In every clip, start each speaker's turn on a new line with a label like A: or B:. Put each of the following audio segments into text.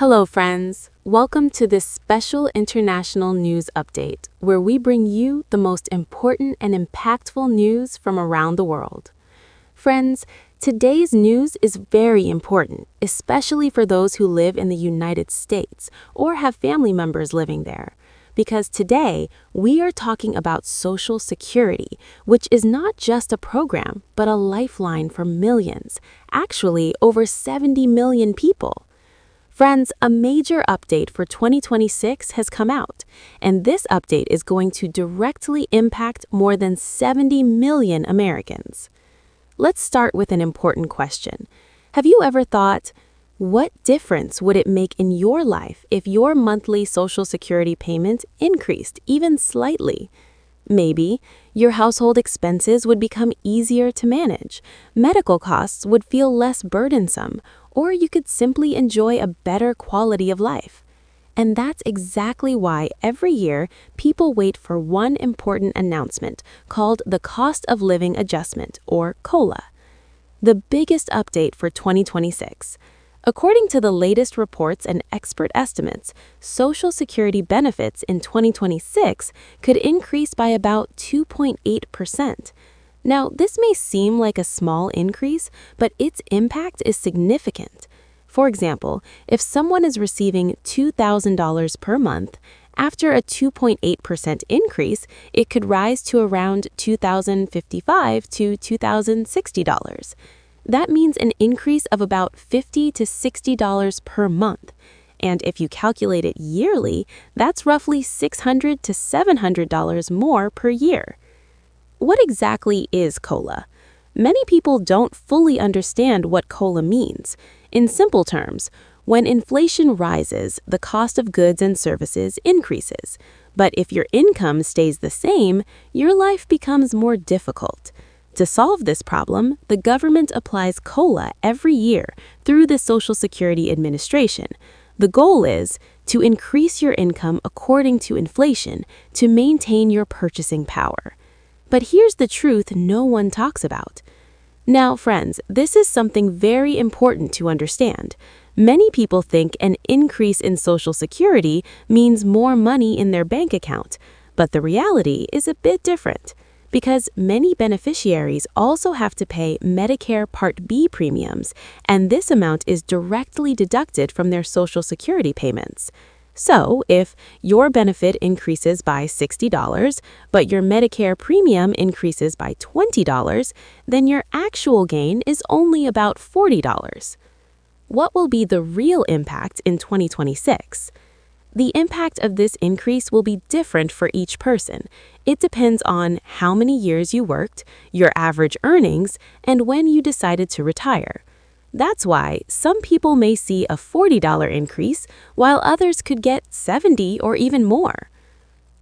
A: Hello, friends. Welcome to this special international news update, where we bring you the most important and impactful news from around the world. Friends, today's news is very important, especially for those who live in the United States or have family members living there. Because today, we are talking about Social Security, which is not just a program, but a lifeline for millions, actually over 70 million people. Friends, a major update for 2026 has come out, and this update is going to directly impact more than 70 million Americans. Let's start with an important question. Have you ever thought, what difference would it make in your life if your monthly Social Security payment increased even slightly? Maybe your household expenses would become easier to manage, medical costs would feel less burdensome, or you could simply enjoy a better quality of life. And that's exactly why every year people wait for one important announcement called the Cost of Living Adjustment, or COLA. The biggest update for 2026. According to the latest reports and expert estimates, Social Security benefits in 2026 could increase by about 2.8%. Now, this may seem like a small increase, but its impact is significant. For example, if someone is receiving $2,000 per month, after a 2.8% increase, it could rise to around $2,055 to $2,060. That means an increase of about $50 to $60 per month. And if you calculate it yearly, that's roughly $600 to $700 more per year. What exactly is COLA? Many people don't fully understand what COLA means. In simple terms, when inflation rises, the cost of goods and services increases. But if your income stays the same, your life becomes more difficult. To solve this problem, the government applies COLA every year through the Social Security Administration. The goal is to increase your income according to inflation to maintain your purchasing power. But here's the truth no one talks about. Now, friends, this is something very important to understand. Many people think an increase in Social Security means more money in their bank account, but the reality is a bit different. Because many beneficiaries also have to pay Medicare Part B premiums, and this amount is directly deducted from their Social Security payments. So, if your benefit increases by $60, but your Medicare premium increases by $20, then your actual gain is only about $40. What will be the real impact in 2026? The impact of this increase will be different for each person. It depends on how many years you worked, your average earnings, and when you decided to retire. That's why some people may see a $40 increase, while others could get $70 or even more.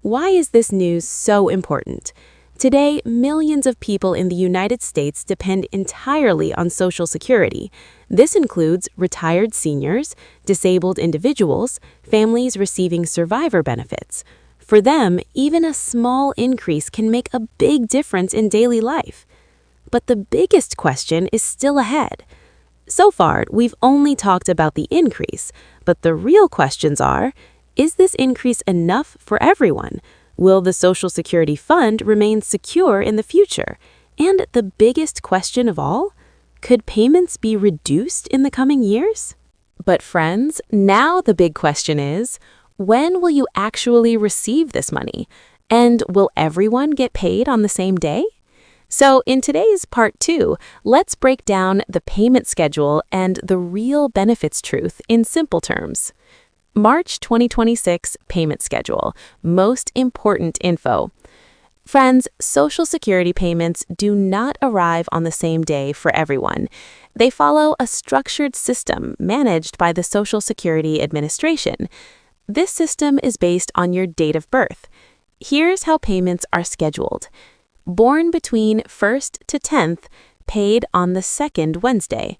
A: Why is this news so important? Today, millions of people in the United States depend entirely on Social Security. This includes retired seniors, disabled individuals, families receiving survivor benefits. For them, even a small increase can make a big difference in daily life. But the biggest question is still ahead. So far, we've only talked about the increase, but the real questions are, is this increase enough for everyone? Will the Social Security Fund remain secure in the future? And the biggest question of all, could payments be reduced in the coming years? But friends, now the big question is, when will you actually receive this money? And will everyone get paid on the same day? So in today's part 2, let's break down the payment schedule and the real benefits truth in simple terms. March 2026 payment schedule. Most important info. Friends, Social Security payments do not arrive on the same day for everyone. They follow a structured system managed by the Social Security Administration. This system is based on your date of birth. Here's how payments are scheduled. Born between 1st to 10th, paid on the 2nd Wednesday.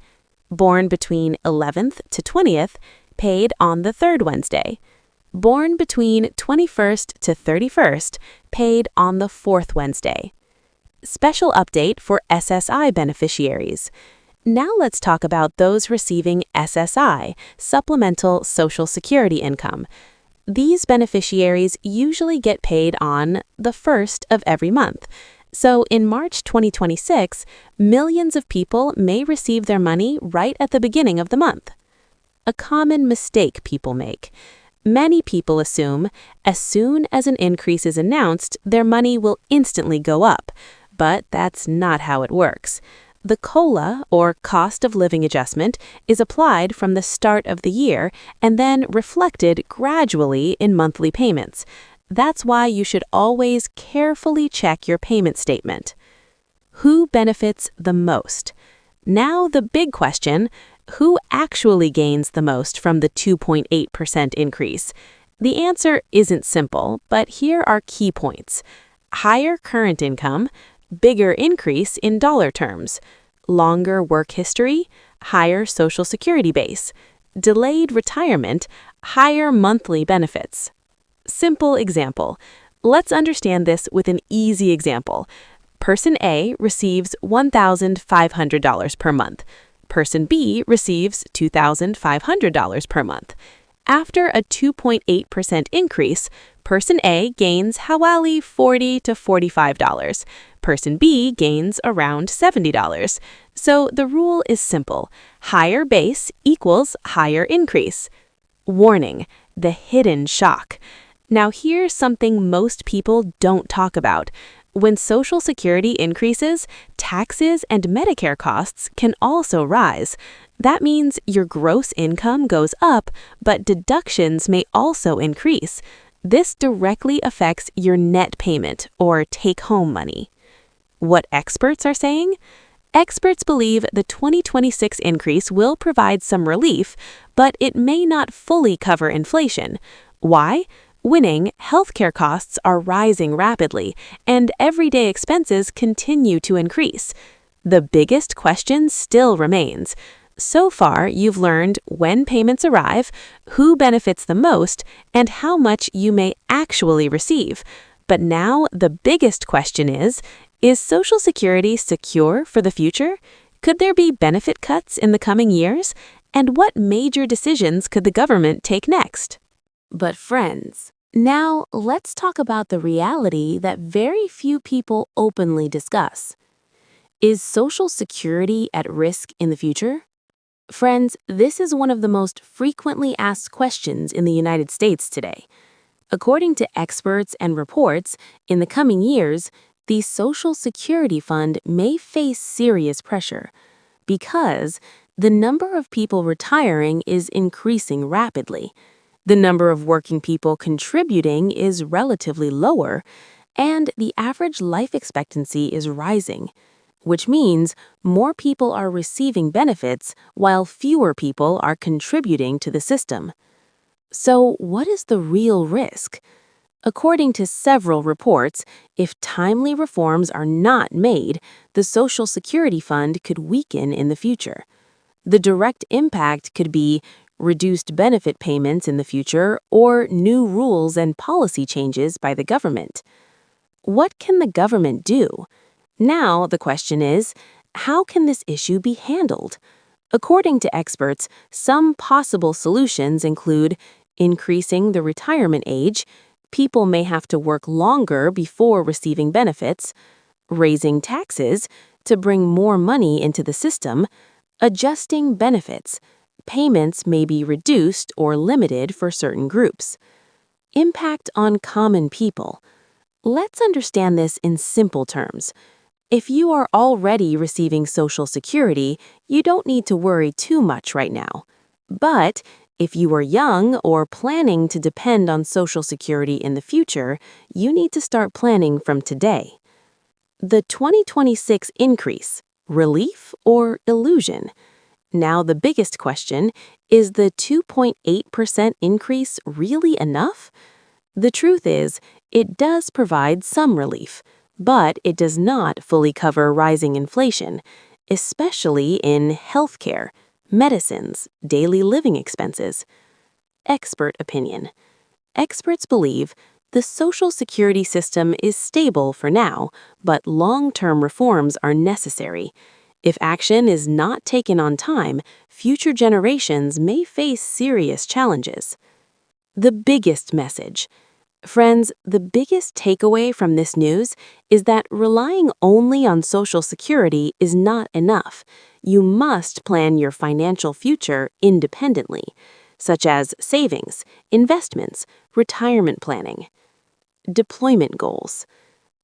A: Born between 11th to 20th, paid on the 3rd Wednesday. Born between 21st to 31st, paid on the 4th Wednesday. Special update for SSI beneficiaries. Now let's talk about those receiving SSI, Supplemental Social Security Income. These beneficiaries usually get paid on the first of every month. So in March 2026, millions of people may receive their money right at the beginning of the month. A common mistake people make. Many people assume as soon as an increase is announced, their money will instantly go up. But that's not how it works. The COLA, or cost of living adjustment, is applied from the start of the year and then reflected gradually in monthly payments. That's why you should always carefully check your payment statement. Who benefits the most? Now the big question, who actually gains the most from the 2.8% increase? The answer isn't simple, but here are key points. Higher current income, bigger increase in dollar terms, longer work history, higher Social Security base, delayed retirement, higher monthly benefits. Simple example. Let's understand this with an easy example. Person A receives $1,500 per month. Person B receives $2,500 per month. After a 2.8% increase, Person A gains hawali $40 to $45. Person B gains around $70. So the rule is simple. Higher base equals higher increase. Warning, the hidden shock. Now here's something most people don't talk about. When Social Security increases, taxes and Medicare costs can also rise. That means your gross income goes up, but deductions may also increase. This directly affects your net payment, or take-home money. What experts are saying? Experts believe the 2026 increase will provide some relief, but it may not fully cover inflation. Why? Winning, healthcare costs are rising rapidly, and everyday expenses continue to increase. The biggest question still remains. So far, you've learned when payments arrive, who benefits the most, and how much you may actually receive. But now the biggest question is Social Security secure for the future? Could there be benefit cuts in the coming years? And what major decisions could the government take next? But friends, now let's talk about the reality that very few people openly discuss. Is Social Security at risk in the future? Friends, this is one of the most frequently asked questions in the United States today. According to experts and reports, in the coming years, the Social Security Fund may face serious pressure because the number of people retiring is increasing rapidly. The number of working people contributing is relatively lower, and the average life expectancy is rising, which means more people are receiving benefits while fewer people are contributing to the system. So, what is the real risk? According to several reports, if timely reforms are not made, the Social Security Fund could weaken in the future. The direct impact could be reduced benefit payments in the future or new rules and policy changes by the government. What can the government do? Now the question is, how can this issue be handled? According to experts, some possible solutions include increasing the retirement age. People may have to work longer before receiving benefits, raising taxes to bring more money into the system, adjusting benefits. Payments may be reduced or limited for certain groups. Impact on common people. Let's understand this in simple terms. If you are already receiving Social Security, you don't need to worry too much right now. But if you are young or planning to depend on Social Security in the future, you need to start planning from today. The 2026 increase, relief or illusion? Now the biggest question, is the 2.8% increase really enough? The truth is, it does provide some relief, but it does not fully cover rising inflation, especially in healthcare, medicines, daily living expenses. Expert opinion. Experts believe the Social Security system is stable for now, but long-term reforms are necessary. If action is not taken on time, future generations may face serious challenges. The biggest message. Friends, the biggest takeaway from this news is that relying only on Social Security is not enough. You must plan your financial future independently, such as savings, investments, retirement planning. Deployment goals.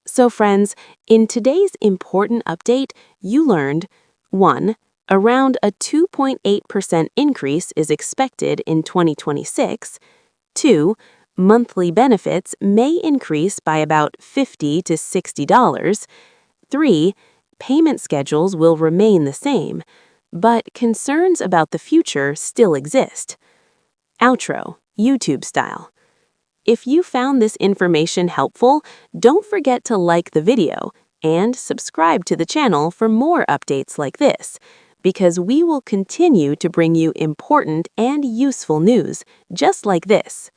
A: So friends, in today's important update, you learned 1. Around a 2.8% increase is expected in 2026. 2. Monthly benefits may increase by about $50 to $60. 3. Payment schedules will remain the same, but concerns about the future still exist. Outro, YouTube style. If you found this information helpful, don't forget to like the video and subscribe to the channel for more updates like this, because we will continue to bring you important and useful news just like this.